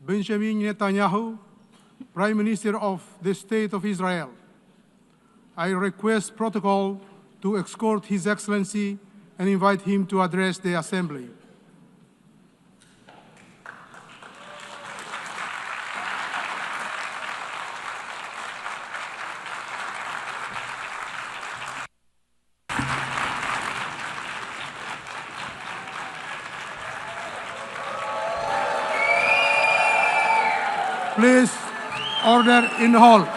Benjamin Netanyahu, Prime Minister of the State of Israel. I request protocol to escort His Excellency and invite him to address the Assembly. Please, order in the hall.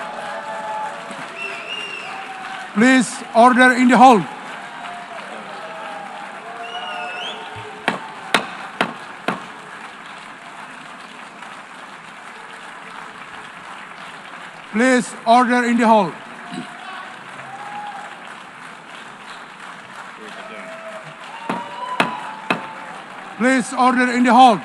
Please, order in the hall. Please, order in the hall. Please, order in the hall.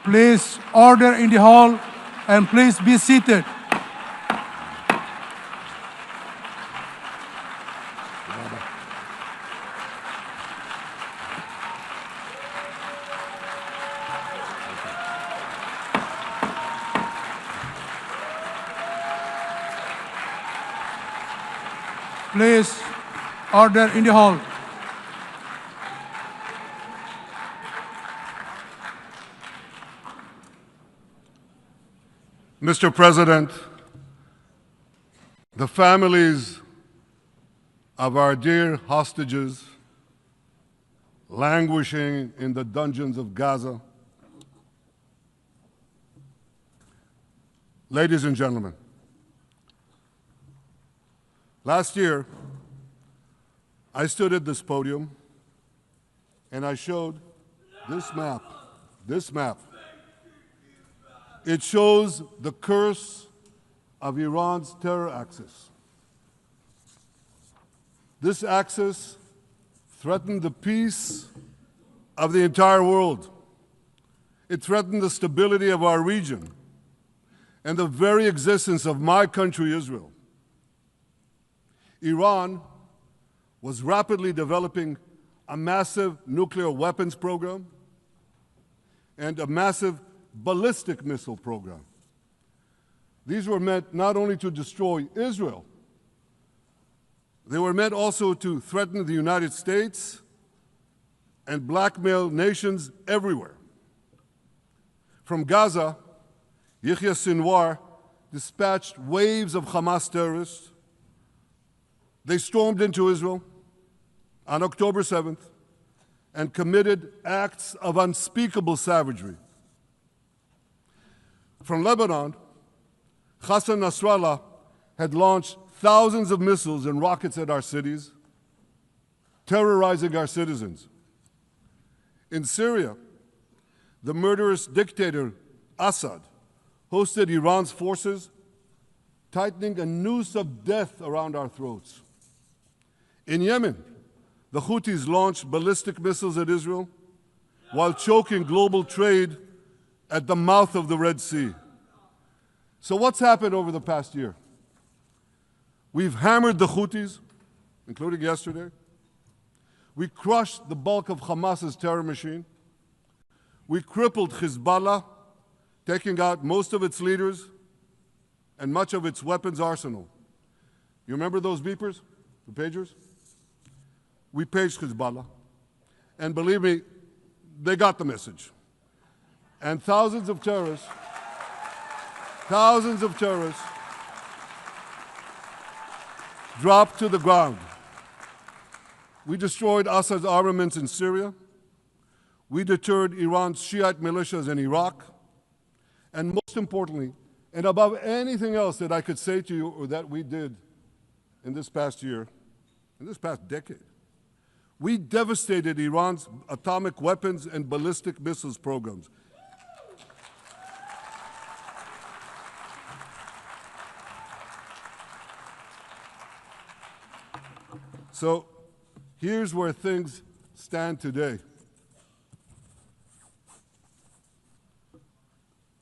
Please order in the hall and please be seated. Please order in the hall. Mr. President, the families of our dear hostages languishing in the dungeons of Gaza, ladies and gentlemen, last year I stood at this podium and I showed this map. It shows the curse of Iran's terror axis. This axis threatened the peace of the entire world. It threatened the stability of our region and the very existence of my country, Israel. Iran was rapidly developing a massive nuclear weapons program and a massive ballistic missile program. These were meant not only to destroy Israel, they were meant also to threaten the United States and blackmail nations everywhere. From Gaza, Yahya Sinwar dispatched waves of Hamas terrorists. They stormed into Israel on October 7th and committed acts of unspeakable savagery. From Lebanon, Hassan Nasrallah had launched thousands of missiles and rockets at our cities, terrorizing our citizens. In Syria, the murderous dictator Assad hosted Iran's forces, tightening a noose of death around our throats. In Yemen, the Houthis launched ballistic missiles at Israel while choking global trade at the mouth of the Red Sea. So what's happened over the past year? We've hammered the Houthis, including yesterday. We crushed the bulk of Hamas's terror machine. We crippled Hezbollah, taking out most of its leaders and much of its weapons arsenal. You remember those beepers, the pagers? We paged Hezbollah. And believe me, they got the message. And thousands of terrorists dropped to the ground. We destroyed Assad's armaments in Syria. We deterred Iran's Shiite militias in Iraq. And most importantly, and above anything else that I could say to you or that we did in this past year, in this past decade, we devastated Iran's atomic weapons and ballistic missiles programs. So here's where things stand today.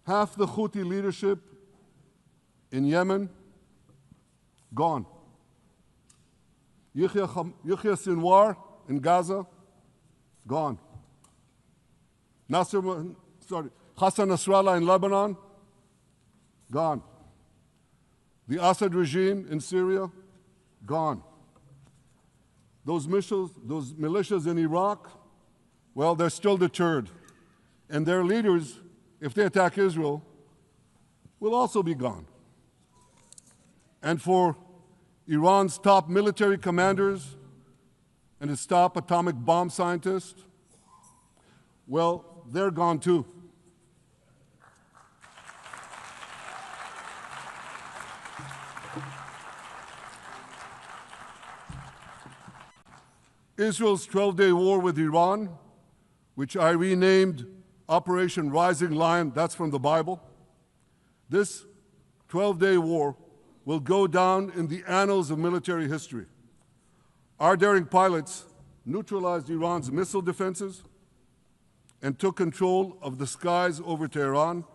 Half the Houthi leadership in Yemen, gone. Yahya Sinwar in Gaza, gone. Hassan Nasrallah in Lebanon, gone. The Assad regime in Syria, gone. Those militias in Iraq, well, they're still deterred. And their leaders, if they attack Israel, will also be gone. And for Iran's top military commanders and its top atomic bomb scientists, well, they're gone too. Israel's 12-day war with Iran, which I renamed Operation Rising Lion, that's from the Bible. This 12-day war will go down in the annals of military history. Our daring pilots neutralized Iran's missile defenses and took control of the skies over Tehran.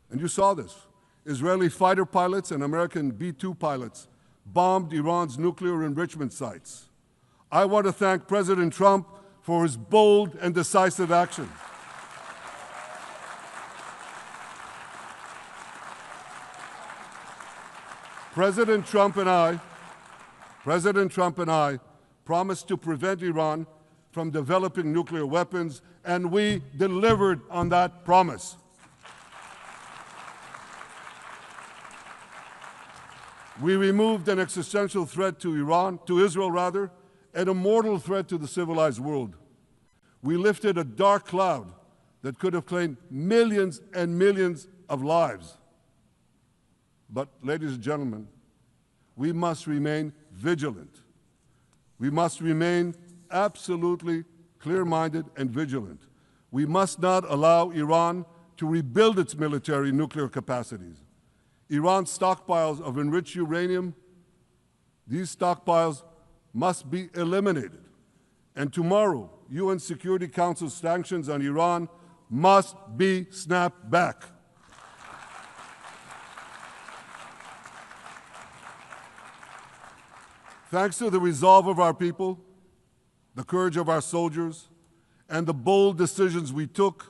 And you saw this. Israeli fighter pilots and American B-2 pilots bombed Iran's nuclear enrichment sites. I want to thank President Trump for his bold and decisive action. President Trump and I promised to prevent Iran from developing nuclear weapons, and we delivered on that promise. We removed an existential threat to Israel, and a mortal threat to the civilized world. We lifted a dark cloud that could have claimed millions and millions of lives. But, ladies and gentlemen, we must remain vigilant. We must remain absolutely clear-minded and vigilant. We must not allow Iran to rebuild its military nuclear capacities. Iran's stockpiles of enriched uranium, these stockpiles must be eliminated. And tomorrow, UN Security Council sanctions on Iran must be snapped back. Thanks to the resolve of our people, the courage of our soldiers, and the bold decisions we took,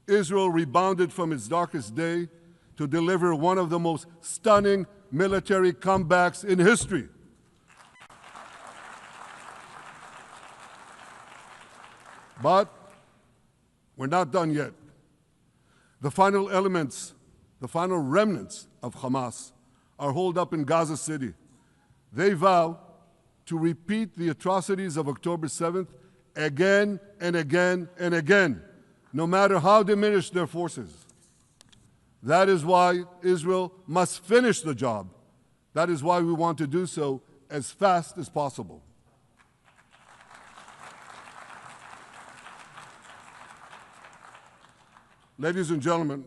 Israel rebounded from its darkest day to deliver one of the most stunning military comebacks in history. But we're not done yet. The final remnants of Hamas are holed up in Gaza City. They vow to repeat the atrocities of October 7th again and again and again, no matter how diminished their forces. That is why Israel must finish the job. That is why we want to do so as fast as possible. Ladies and gentlemen,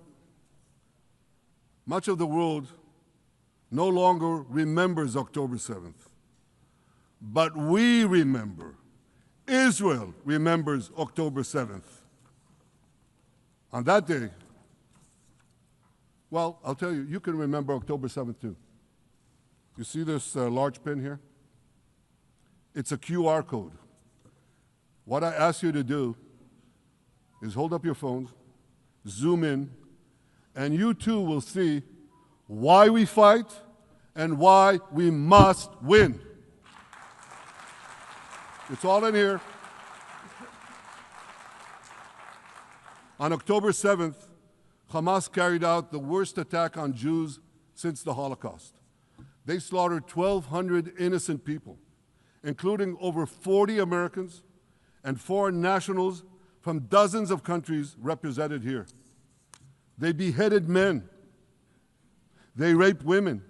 much of the world no longer remembers October 7th. But we remember. Israel remembers October 7th. On that day, well, I'll tell you, you can remember October 7th too. You see this large pin here? It's a QR code. What I ask you to do is hold up your phones, zoom in, and you too will see why we fight and why we must win. It's all in here. On October 7th, Hamas carried out the worst attack on Jews since the Holocaust. They slaughtered 1,200 innocent people, including over 40 Americans and foreign nationals from dozens of countries represented here. They beheaded men. They raped women.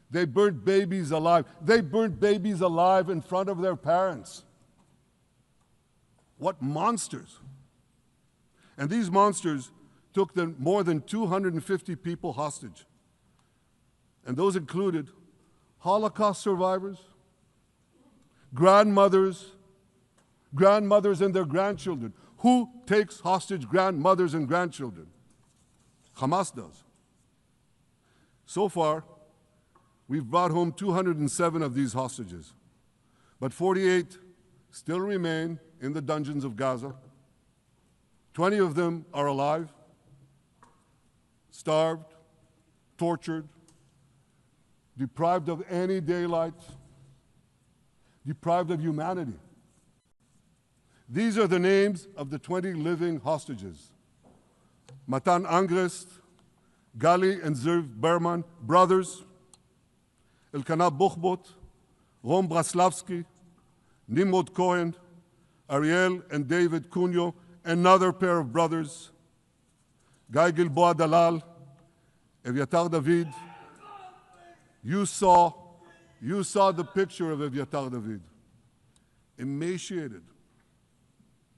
They burnt babies alive. They burnt babies alive in front of their parents. What monsters. And these monsters took more than 250 people hostage. And those included Holocaust survivors, grandmothers and their grandchildren. Who takes hostage grandmothers and grandchildren? Hamas does. So far, we've brought home 207 of these hostages, but 48 still remain in the dungeons of Gaza. 20 of them are alive, starved, tortured, deprived of any daylight, deprived of humanity. These are the names of the 20 living hostages. Matan Angrest, Gali and Zerv Berman, brothers, Elkanah Buchbot, Rom Braslavsky, Nimrod Cohen, Ariel and David Cunyo, another pair of brothers, Guy Gilboa Dalal, Eviatar David. You saw the picture of Eviatar David, emaciated,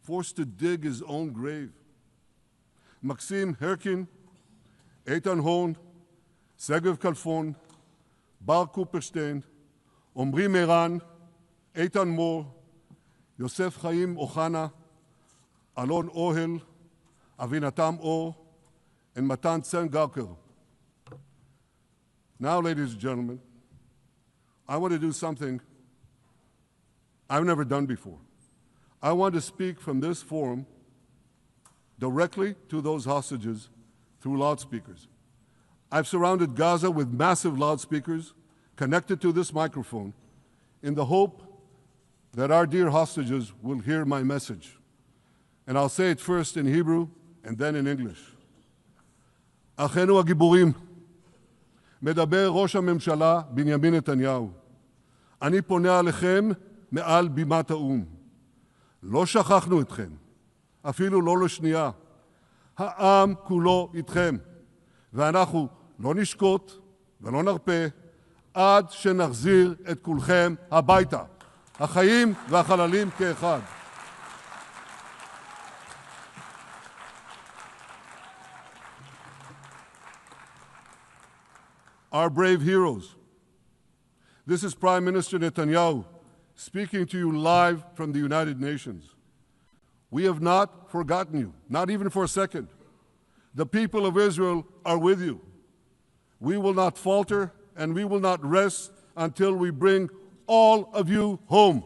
forced to dig his own grave. Maxim Herkin, Eitan Horn, Segev Kalfon, Bar Kupperstein, Omri Meran, Eitan Moore, Yosef Chaim Ochana, Alon Ohel, Avinatam Or, and Matan Tsengarker. Now, ladies and gentlemen, I want to do something I've never done before. I want to speak from this forum directly to those hostages through loudspeakers. I've surrounded Gaza with massive loudspeakers connected to this microphone in the hope that our dear hostages will hear my message. And I'll say it first in Hebrew and then in English. אחינו הגיבורים, מדבר ראש הממשלה בנימין נתניהו. אני פונה עליכם מעל בימת האו"ם. לא שכחנו אתכם, אפילו לא לשנייה. העם כולו איתכם, ואנחנו לא נשקוט ולא נרפה עד שנחזיר את כולכם הביתה, החיים והחללים כאחד. Our brave heroes. This is Prime Minister Netanyahu speaking to you live from the United Nations. We have not forgotten you, not even for a second. The people of Israel are with you. We will not falter and we will not rest until we bring all of you home.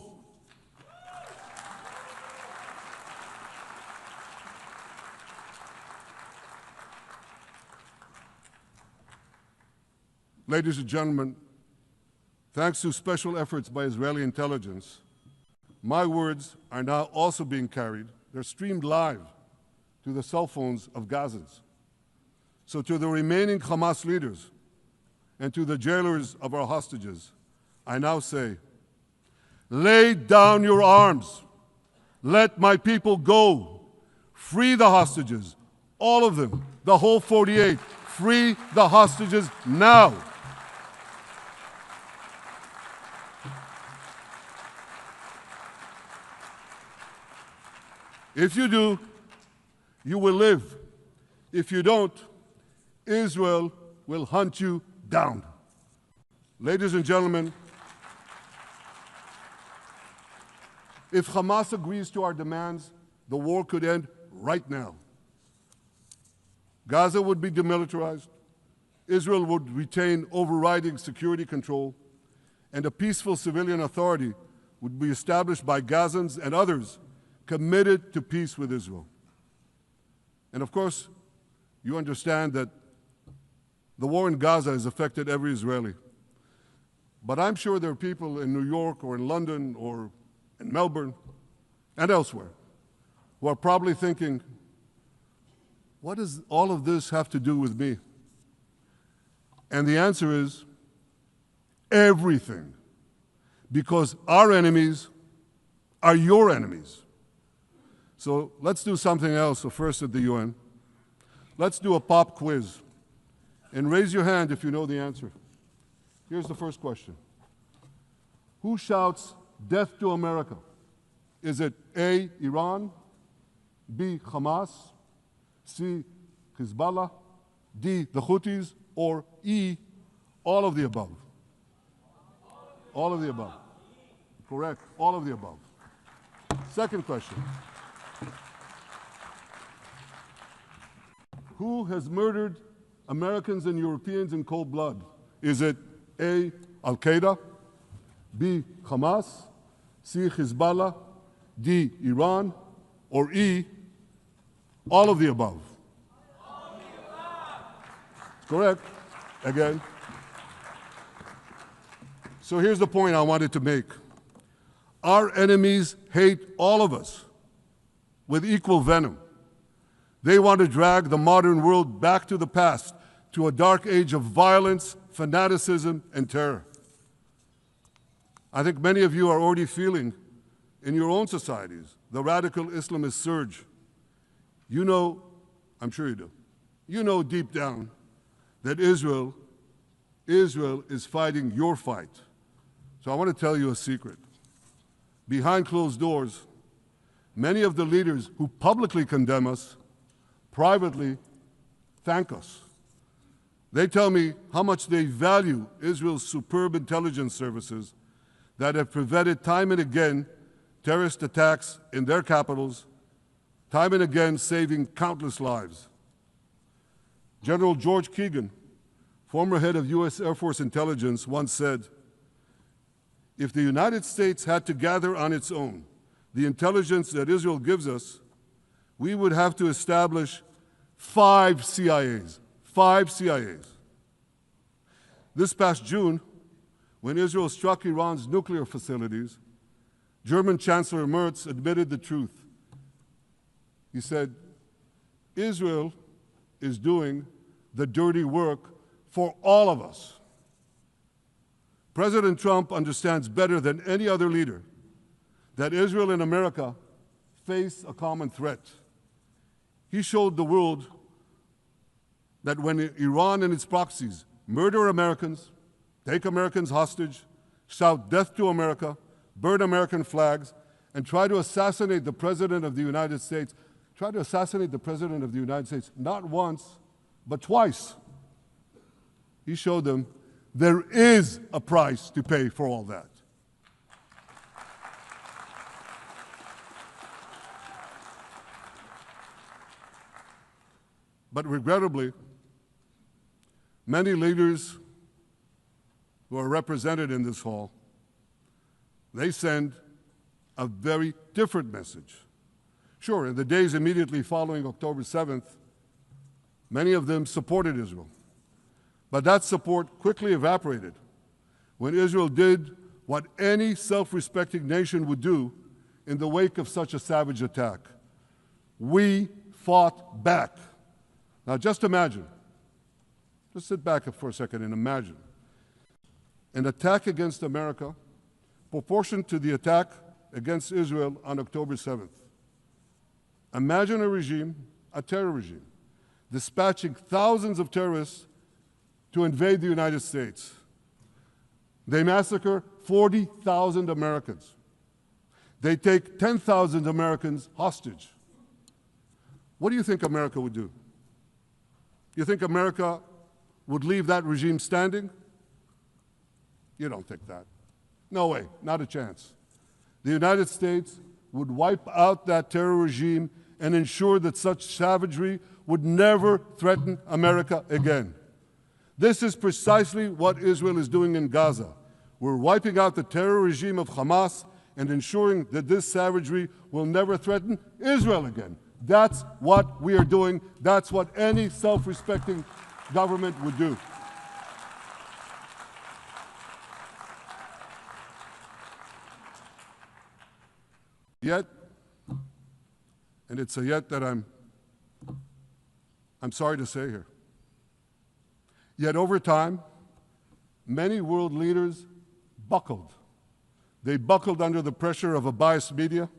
Ladies and gentlemen, thanks to special efforts by Israeli intelligence, my words are now also being carried. They're streamed live to the cell phones of Gazans. So to the remaining Hamas leaders and to the jailers of our hostages, I now say, lay down your arms. Let my people go. Free the hostages, all of them, the whole 48. Free the hostages now. If you do, you will live. If you don't, Israel will hunt you down. Ladies and gentlemen, if Hamas agrees to our demands, the war could end right now. Gaza would be demilitarized, Israel would retain overriding security control, and a peaceful civilian authority would be established by Gazans and others committed to peace with Israel. And of course, you understand that the war in Gaza has affected every Israeli. But I'm sure there are people in New York or in London or in Melbourne and elsewhere who are probably thinking, what does all of this have to do with me? And the answer is everything. Because our enemies are your enemies. So let's do something else. So first at the UN, let's do a pop quiz. And raise your hand if you know the answer. Here's the first question. Who shouts death to America? Is it A, Iran, B, Hamas, C, Hezbollah, D, the Houthis, or E, all of the above? All of the above. Correct. All of the above. Second question. Who has murdered Americans and Europeans in cold blood? Is it A, Al-Qaeda, B, Hamas, C, Hezbollah, D, Iran, or E, all of the above? All of the above. Correct. Again. So here's the point I wanted to make. Our enemies hate all of us with equal venom. They want to drag the modern world back to the past, to a dark age of violence, fanaticism, and terror. I think many of you are already feeling in your own societies the radical Islamist surge. You know, I'm sure you do, you know deep down that Israel is fighting your fight. So I want to tell you a secret. Behind closed doors, many of the leaders who publicly condemn us privately thank us. They tell me how much they value Israel's superb intelligence services that have prevented time and again terrorist attacks in their capitals, time and again saving countless lives. General George Keegan, former head of U.S. Air Force Intelligence, once said, "If the United States had to gather on its own the intelligence that Israel gives us, we would have to establish 5 CIAs. 5 CIAs. This past June, when Israel struck Iran's nuclear facilities, German Chancellor Merz admitted the truth. He said, Israel is doing the dirty work for all of us. President Trump understands better than any other leader that Israel and America face a common threat. He showed the world that when Iran and its proxies murder Americans, take Americans hostage, shout death to America, burn American flags, and try to assassinate the President of the United States, not once, but twice. He showed them there is a price to pay for all that. But regrettably, many leaders who are represented in this hall, they send a very different message. Sure, in the days immediately following October 7th, many of them supported Israel. But that support quickly evaporated when Israel did what any self-respecting nation would do in the wake of such a savage attack. We fought back. Now just imagine, just sit back for a second and imagine an attack against America proportioned to the attack against Israel on October 7th. Imagine a regime, a terror regime, dispatching thousands of terrorists to invade the United States. They massacre 40,000 Americans. They take 10,000 Americans hostage. What do you think America would do? You think America would leave that regime standing? You don't think that. No way, not a chance. The United States would wipe out that terror regime and ensure that such savagery would never threaten America again. This is precisely what Israel is doing in Gaza. We're wiping out the terror regime of Hamas and ensuring that this savagery will never threaten Israel again. That's what we are doing. That's what any self-respecting government would do. Yet, and it's a yet that I'm sorry to say here, yet over time, many world leaders buckled. They buckled under the pressure of a biased media,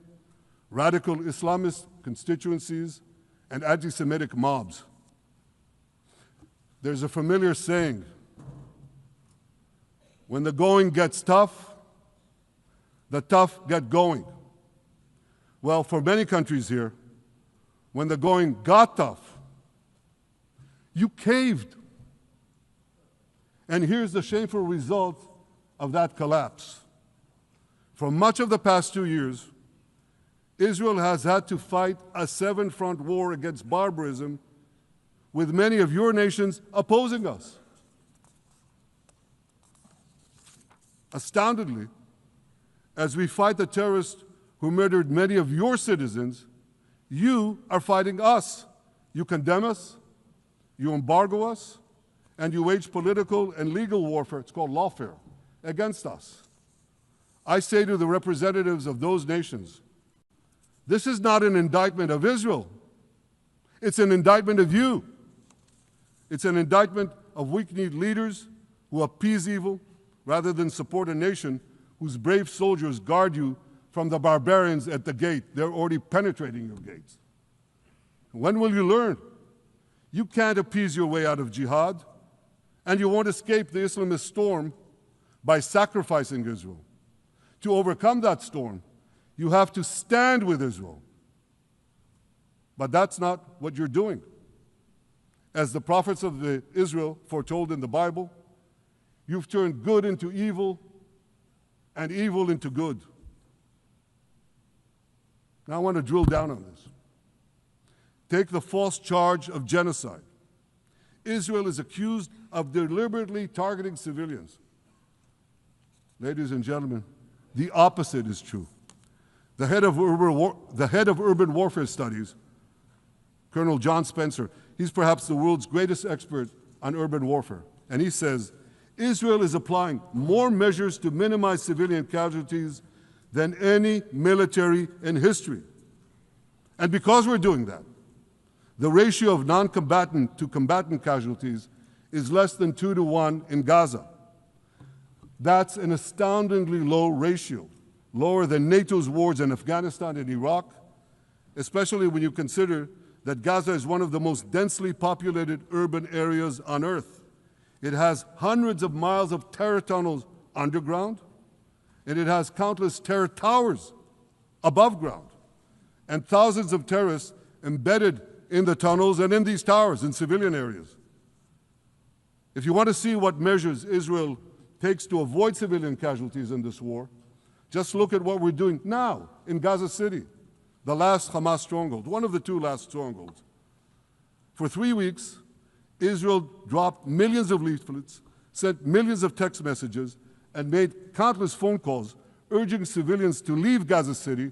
radical Islamist constituencies, and anti-Semitic mobs. There's a familiar saying, when the going gets tough, the tough get going. Well, for many countries here, when the going got tough, you caved. And here's the shameful result of that collapse. For much of the past 2 years, Israel has had to fight a seven-front war against barbarism, with many of your nations opposing us. Astoundingly, as we fight the terrorists who murdered many of your citizens, you are fighting us. You condemn us, you embargo us, and you wage political and legal warfare, it's called lawfare, against us. I say to the representatives of those nations, this is not an indictment of Israel. It's an indictment of you. It's an indictment of weak-kneed leaders who appease evil rather than support a nation whose brave soldiers guard you from the barbarians at the gate. They're already penetrating your gates. When will you learn? You can't appease your way out of jihad, and you won't escape the Islamist storm by sacrificing Israel. To overcome that storm, you have to stand with Israel. But that's not what you're doing. As the prophets of Israel foretold in the Bible, you've turned good into evil and evil into good. Now I want to drill down on this. Take the false charge of genocide. Israel is accused of deliberately targeting civilians. Ladies and gentlemen, the opposite is true. The head of urban warfare studies, Colonel John Spencer, he's perhaps the world's greatest expert on urban warfare. And he says, Israel is applying more measures to minimize civilian casualties than any military in history. And because we're doing that, the ratio of non-combatant to combatant casualties is less than 2 to 1 in Gaza. That's an astoundingly low ratio, lower than NATO's wars in Afghanistan and Iraq, especially when you consider that Gaza is one of the most densely populated urban areas on Earth. It has hundreds of miles of terror tunnels underground, and it has countless terror towers above ground, and thousands of terrorists embedded in the tunnels and in these towers in civilian areas. If you want to see what measures Israel takes to avoid civilian casualties in this war, just look at what we're doing now in Gaza City, the last Hamas stronghold, one of the 2 last strongholds. For 3 weeks, Israel dropped millions of leaflets, sent millions of text messages, and made countless phone calls urging civilians to leave Gaza City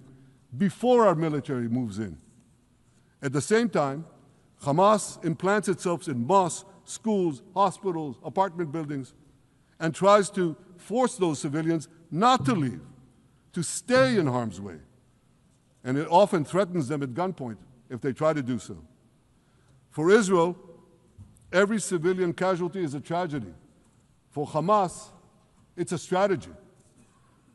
before our military moves in. At the same time, Hamas implants itself in mosques, schools, hospitals, apartment buildings, and tries to force those civilians not to leave, to stay in harm's way. And it often threatens them at gunpoint if they try to do so. For Israel, every civilian casualty is a tragedy. For Hamas, it's a strategy.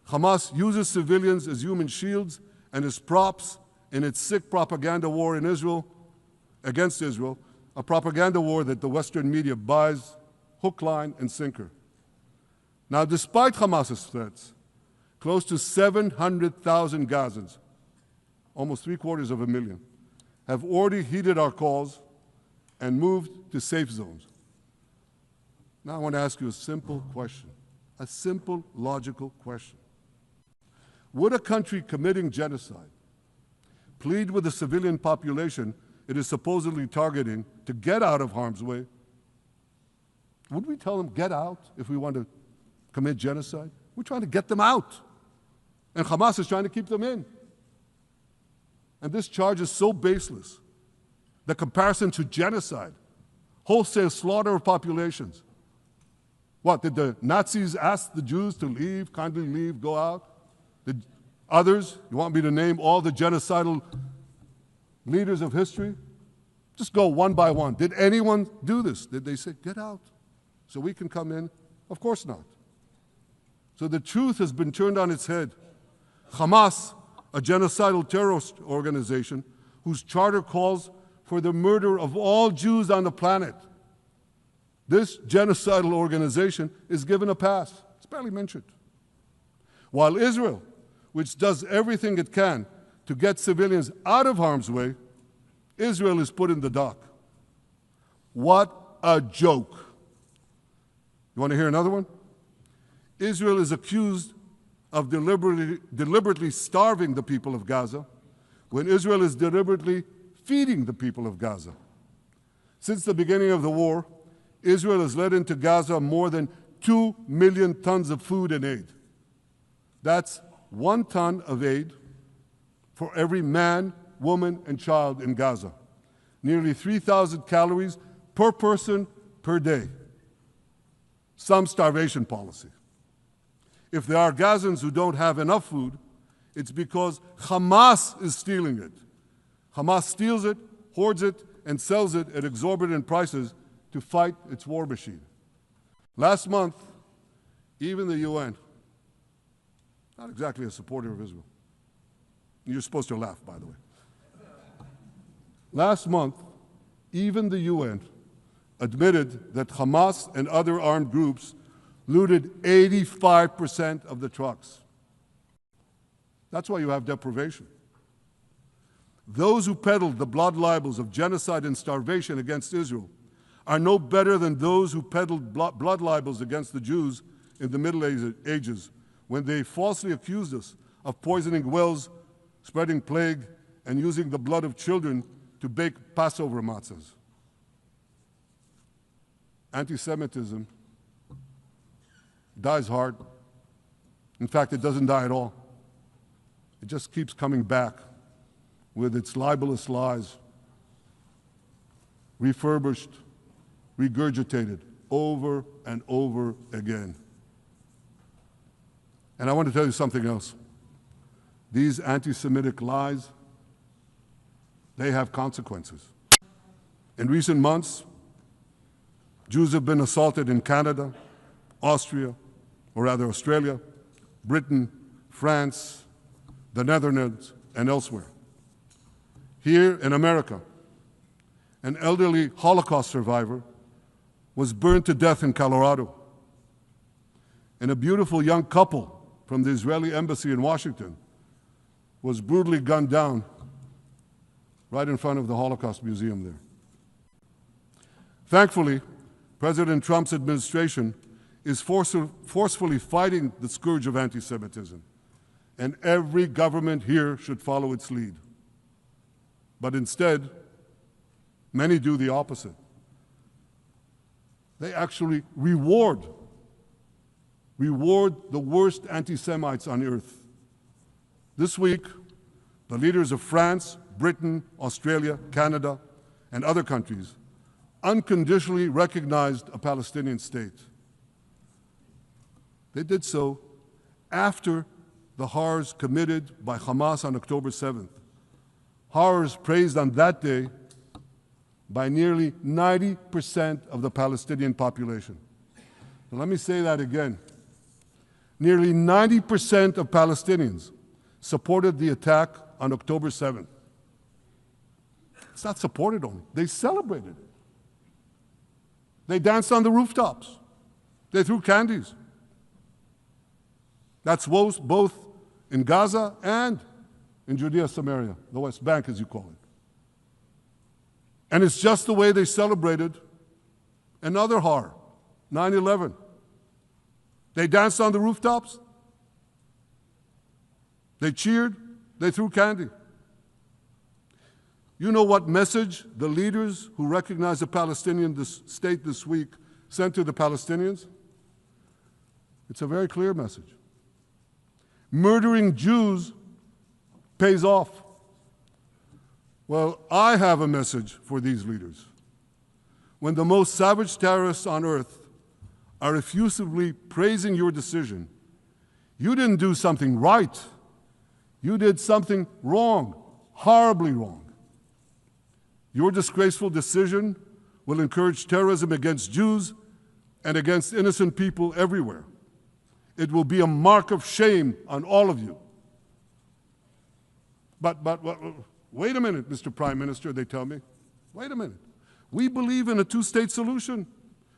Hamas uses civilians as human shields and as props in its sick propaganda war in Israel, against Israel, a propaganda war that the Western media buys hook, line, and sinker. Now, despite Hamas's threats, close to 700,000 Gazans, almost 750,000, have already heeded our calls and moved to safe zones. Now I want to ask you a simple question, a simple, logical question. Would a country committing genocide plead with the civilian population it is supposedly targeting to get out of harm's way? Would we tell them, get out, if we want to commit genocide? We're trying to get them out. And Hamas is trying to keep them in. And this charge is so baseless. The comparison to genocide, wholesale slaughter of populations. What, did the Nazis ask the Jews to leave, kindly leave, go out? Did others, you want me to name all the genocidal leaders of history? Just go one by one. Did anyone do this? Did they say, get out so we can come in? Of course not. So the truth has been turned on its head. Hamas, a genocidal terrorist organization whose charter calls for the murder of all Jews on the planet. This genocidal organization is given a pass. It's barely mentioned. While Israel, which does everything it can to get civilians out of harm's way, Israel is put in the dock. What a joke. You want to hear another one? Israel is accused of deliberately starving the people of Gaza when Israel is deliberately feeding the people of Gaza. Since the beginning of the war, Israel has let into Gaza more than 2 million tons of food and aid. That's 1 ton of aid for every man, woman, and child in Gaza. Nearly 3,000 calories per person per day. Some starvation policy. If there are Gazans who don't have enough food, it's because Hamas is stealing it. Hamas steals it, hoards it, and sells it at exorbitant prices to fight its war machine. Last month, even the UN, not exactly a supporter of Israel. You're supposed to laugh, by the way. Last month, even the UN admitted that Hamas and other armed groups looted 85% of the trucks. That's why you have deprivation. Those who peddled the blood libels of genocide and starvation against Israel are no better than those who peddled blood libels against the Jews in the Middle Ages when they falsely accused us of poisoning wells, spreading plague, and using the blood of children to bake Passover matzahs. Anti-Semitism dies hard. In fact, it doesn't die at all. It just keeps coming back with its libelous lies, refurbished, regurgitated over and over again. And I want to tell you something else. These anti-Semitic lies, they have consequences. In recent months, Jews have been assaulted in Canada, Australia, Britain, France, the Netherlands, and elsewhere. Here in America, an elderly Holocaust survivor was burned to death in Colorado. And a beautiful young couple from the Israeli embassy in Washington was brutally gunned down right in front of the Holocaust Museum there. Thankfully, President Trump's administration is forcefully fighting the scourge of anti-Semitism, and every government here should follow its lead. But instead, many do the opposite. They actually reward the worst anti-Semites on earth. This week, the leaders of France, Britain, Australia, Canada, and other countries unconditionally recognized a Palestinian state. They did so after the horrors committed by Hamas on October 7th. Horrors praised on that day by nearly 90% of the Palestinian population. Now, let me say that again. Nearly 90% of Palestinians supported the attack on October 7th. It's not supported only, they celebrated it. They danced on the rooftops. They threw candies. That's both in Gaza and in Judea, Samaria, the West Bank, as you call it. And it's just the way they celebrated another horror, 9/11. They danced on the rooftops. They cheered. They threw candy. You know what message the leaders who recognize the Palestinian state this week sent to the Palestinians? It's a very clear message. Murdering Jews pays off. Well, I have a message for these leaders. When the most savage terrorists on earth are effusively praising your decision, you didn't do something right. You did something wrong, horribly wrong. Your disgraceful decision will encourage terrorism against Jews and against innocent people everywhere. It will be a mark of shame on all of you. But wait a minute, Mr. Prime Minister, they tell me. Wait a minute. We believe in a two-state solution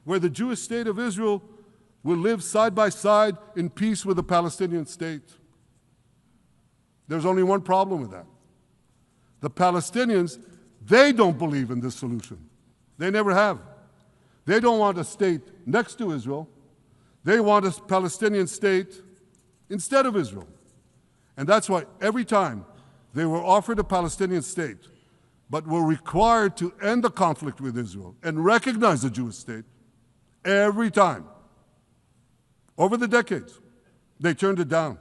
where the Jewish state of Israel will live side by side in peace with the Palestinian state. There's only one problem with that. The Palestinians, they don't believe in this solution. They never have. They don't want a state next to Israel. They want a Palestinian state instead of Israel. And that's why every time they were offered a Palestinian state, but were required to end the conflict with Israel and recognize the Jewish state, every time, over the decades, they turned it down.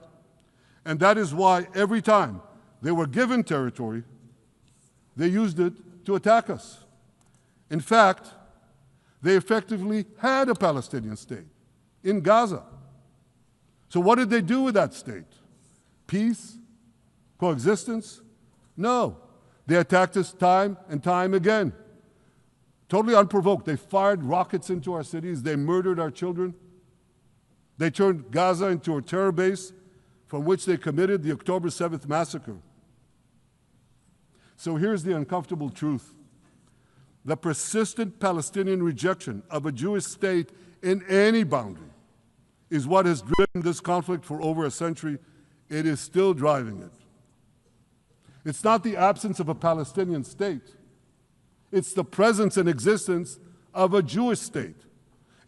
And that is why every time they were given territory, they used it to attack us. In fact, they effectively had a Palestinian state in Gaza. So what did they do with that state? Peace? Coexistence? No. They attacked us time and time again. Totally unprovoked. They fired rockets into our cities. They murdered our children. They turned Gaza into a terror base from which they committed the October 7th massacre. So here's the uncomfortable truth. The persistent Palestinian rejection of a Jewish state in any boundary is what has driven this conflict for over a century. It is still driving it. It's not the absence of a Palestinian state. It's the presence and existence of a Jewish state.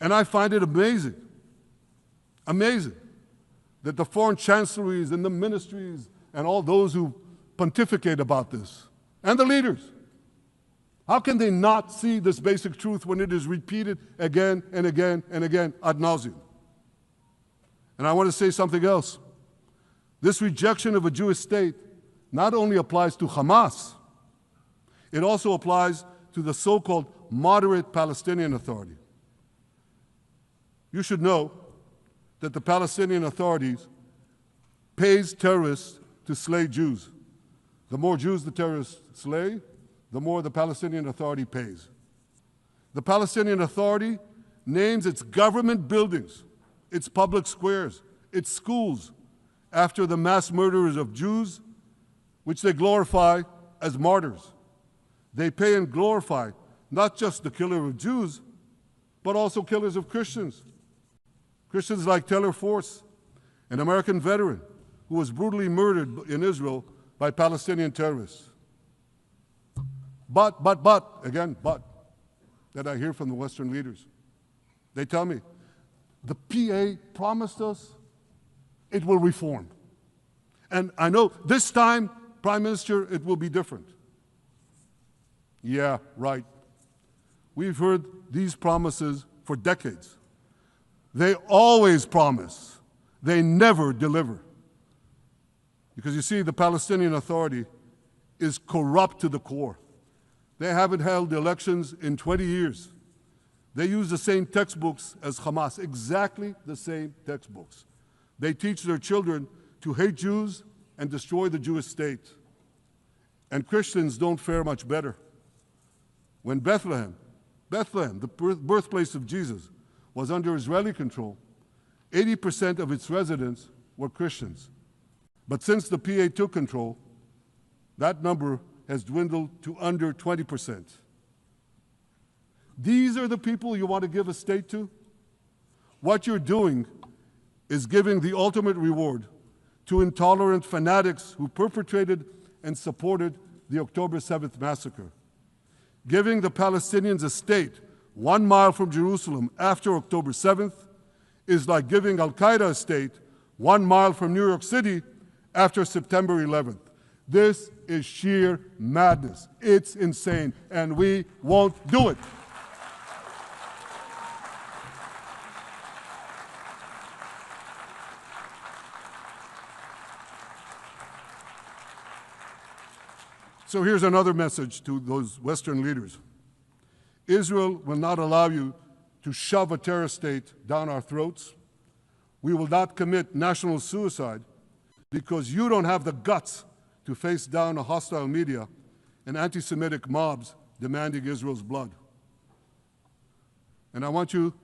And I find it amazing, that the foreign chancelleries and the ministries and all those who pontificate about this, and the leaders, how can they not see this basic truth when it is repeated again and again and again ad nauseum? And I want to say something else. This rejection of a Jewish state not only applies to Hamas, it also applies to the so-called moderate Palestinian Authority. You should know that the Palestinian authorities pays terrorists to slay Jews. The more Jews the terrorists slay, the more the Palestinian Authority pays. The Palestinian Authority names its government buildings, its public squares, its schools, after the mass murderers of Jews, which they glorify as martyrs. They pay and glorify not just the killer of Jews, but also killers of Christians. Christians like Taylor Force, an American veteran who was brutally murdered in Israel by Palestinian terrorists. But, that I hear from the Western leaders. They tell me, the PA promised us it will reform. And I know this time, Prime Minister, it will be different. Yeah, right. We've heard these promises for decades. They always promise. They never deliver. Because you see, the Palestinian Authority is corrupt to the core. They haven't held elections in 20 years. They use the same textbooks as Hamas, exactly the same textbooks. They teach their children to hate Jews and destroy the Jewish state. And Christians don't fare much better. When Bethlehem, the birthplace of Jesus, was under Israeli control, 80% of its residents were Christians. But since the PA took control, that number has dwindled to under 20%. These are the people you want to give a state to? What you're doing is giving the ultimate reward to intolerant fanatics who perpetrated and supported the October 7th massacre. Giving the Palestinians a state 1 mile from Jerusalem after October 7th is like giving Al-Qaeda a state 1 mile from New York City after September 11th. This is sheer madness. It's insane, and we won't do it. So here's another message to those Western leaders. Israel will not allow you to shove a terror state down our throats. We will not commit national suicide because you don't have the guts to face down a hostile media and anti-Semitic mobs demanding Israel's blood. And I want you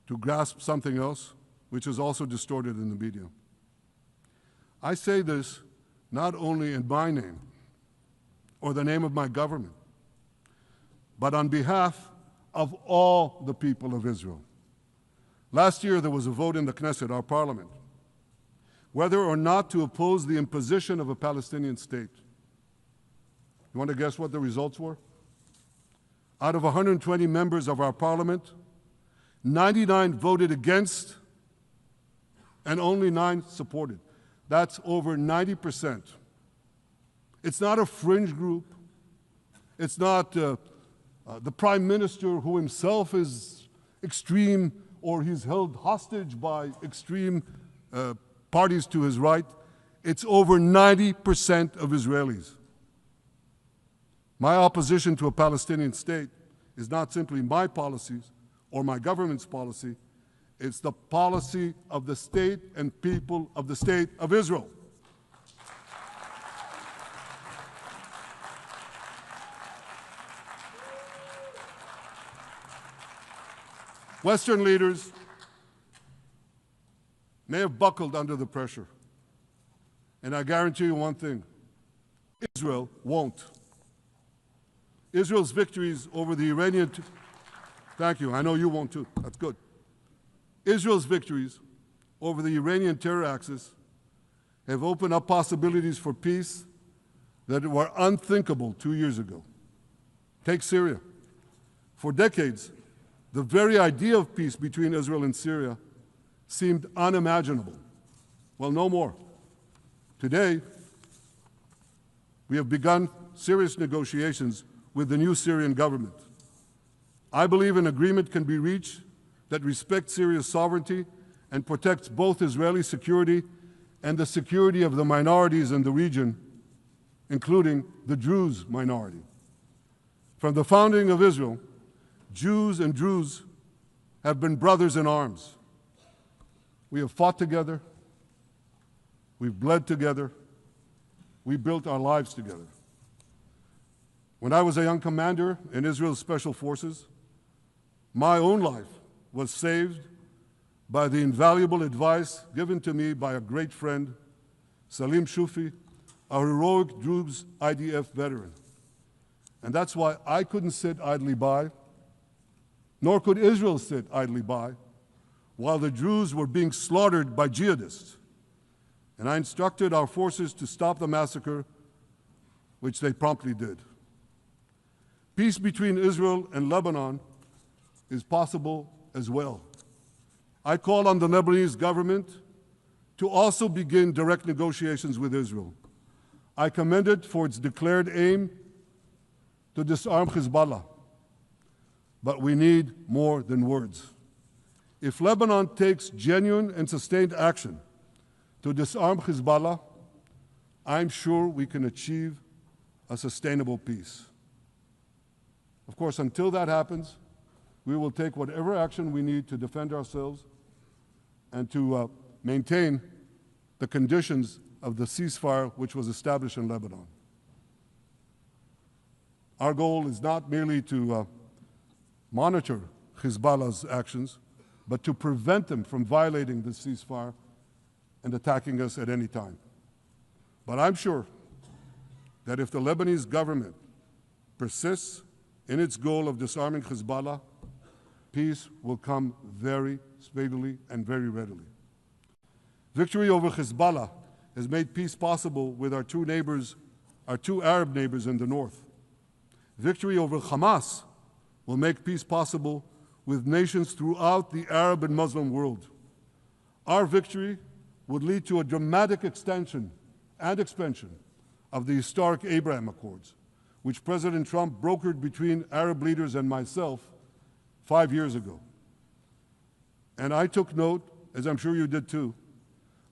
to grasp something else, which is also distorted in the media. I say this not only in my name or the name of my government, but on behalf of all the people of Israel. Last year, there was a vote in the Knesset, our parliament, whether or not to oppose the imposition of a Palestinian state. You want to guess what the results were? Out of 120 members of our parliament, 99 voted against and only 9 supported. That's over 90%. It's not a fringe group. It's not the prime minister who himself is extreme or he's held hostage by extreme parties to his right. It's over 90% of Israelis. My opposition to a Palestinian state is not simply my policies or my government's policy. It's the policy of the state and people of the state of Israel. Western leaders may have buckled under the pressure. And I guarantee you one thing, Israel won't. Israel's victories over the Iranian... Thank you, I know you won't too, that's good. Israel's victories over the Iranian terror axis have opened up possibilities for peace that were unthinkable 2 years ago. Take Syria. For decades, the very idea of peace between Israel and Syria seemed unimaginable. Well, no more. Today, we have begun serious negotiations with the new Syrian government. I believe an agreement can be reached that respects Syria's sovereignty and protects both Israeli security and the security of the minorities in the region, including the Druze minority. From the founding of Israel, Jews and Druze have been brothers in arms. We have fought together, we've bled together, we built our lives together. When I was a young commander in Israel's Special Forces, my own life was saved by the invaluable advice given to me by a great friend, Salim Shufi, a heroic Druze IDF veteran. And that's why I couldn't sit idly by, nor could Israel sit idly by, while the Druze were being slaughtered by jihadists. And I instructed our forces to stop the massacre, which they promptly did. Peace between Israel and Lebanon is possible as well. I call on the Lebanese government to also begin direct negotiations with Israel. I commend it for its declared aim to disarm Hezbollah. But we need more than words. If Lebanon takes genuine and sustained action to disarm Hezbollah, I'm sure we can achieve a sustainable peace. Of course, until that happens, we will take whatever action we need to defend ourselves and to maintain the conditions of the ceasefire which was established in Lebanon. Our goal is not merely to monitor Hezbollah's actions, but to prevent them from violating the ceasefire and attacking us at any time. But I'm sure that if the Lebanese government persists in its goal of disarming Hezbollah, peace will come very speedily and very readily. Victory over Hezbollah has made peace possible with our two Arab neighbors in the north. Victory over Hamas will make peace possible with nations throughout the Arab and Muslim world. Our victory would lead to a dramatic extension and expansion of the historic Abraham Accords, which President Trump brokered between Arab leaders and myself 5 years ago. And I took note, as I'm sure you did too,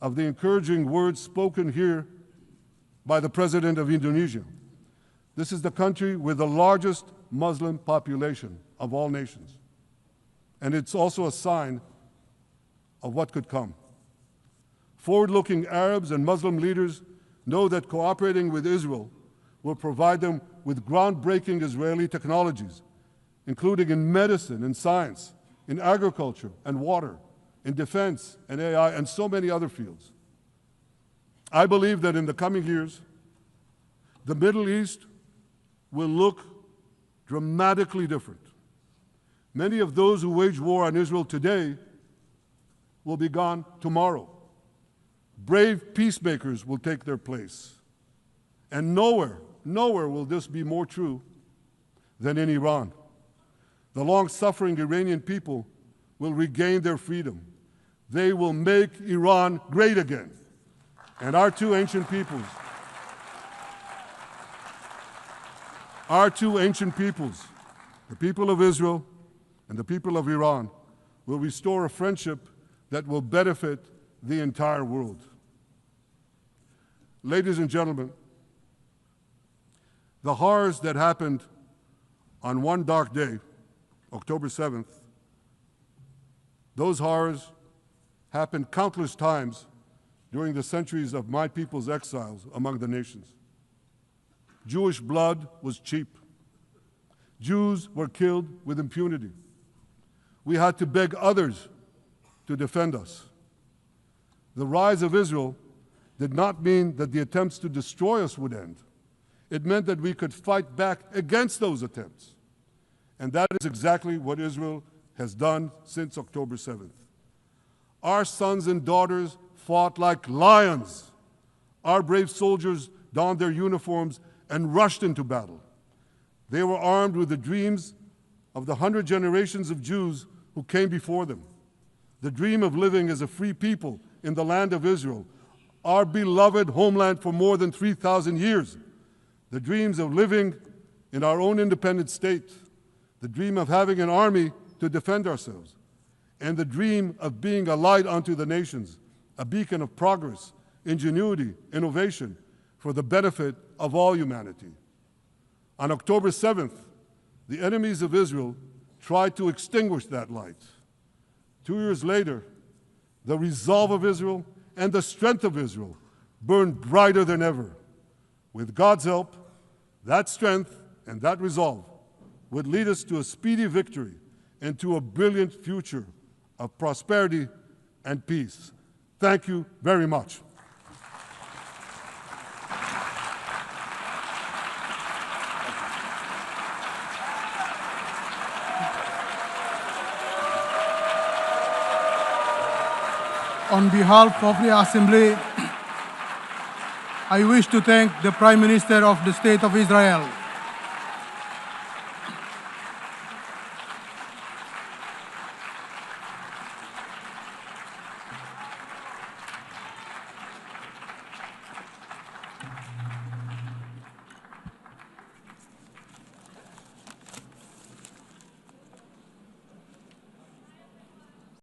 of the encouraging words spoken here by the President of Indonesia. This is the country with the largest Muslim population of all nations. And it's also a sign of what could come. Forward-looking Arabs and Muslim leaders know that cooperating with Israel will provide them with groundbreaking Israeli technologies, including in medicine and science, in agriculture and water, in defense and AI, and so many other fields. I believe that in the coming years, the Middle East will look dramatically different. Many of those who wage war on Israel today will be gone tomorrow. Brave peacemakers will take their place. And nowhere will this be more true than in Iran. The long-suffering Iranian people will regain their freedom. They will make Iran great again. And our two ancient peoples, the people of Israel and the people of Iran, will restore a friendship that will benefit the entire world. Ladies and gentlemen, the horrors that happened on one dark day, October 7th, those horrors happened countless times during the centuries of my people's exiles among the nations. Jewish blood was cheap. Jews were killed with impunity. We had to beg others to defend us. The rise of Israel did not mean that the attempts to destroy us would end. It meant that we could fight back against those attempts. And that is exactly what Israel has done since October 7th. Our sons and daughters fought like lions. Our brave soldiers donned their uniforms and rushed into battle. They were armed with the dreams of the 100 generations of Jews who came before them. The dream of living as a free people in the land of Israel, our beloved homeland for more than 3,000 years. The dreams of living in our own independent state. The dream of having an army to defend ourselves. And the dream of being a light unto the nations, a beacon of progress, ingenuity, innovation, for the benefit of all humanity. On October 7th, the enemies of Israel tried to extinguish that light. 2 years later, the resolve of Israel and the strength of Israel burned brighter than ever. With God's help, that strength and that resolve would lead us to a speedy victory and to a brilliant future of prosperity and peace. Thank you very much. On behalf of the Assembly, I wish to thank the Prime Minister of the State of Israel,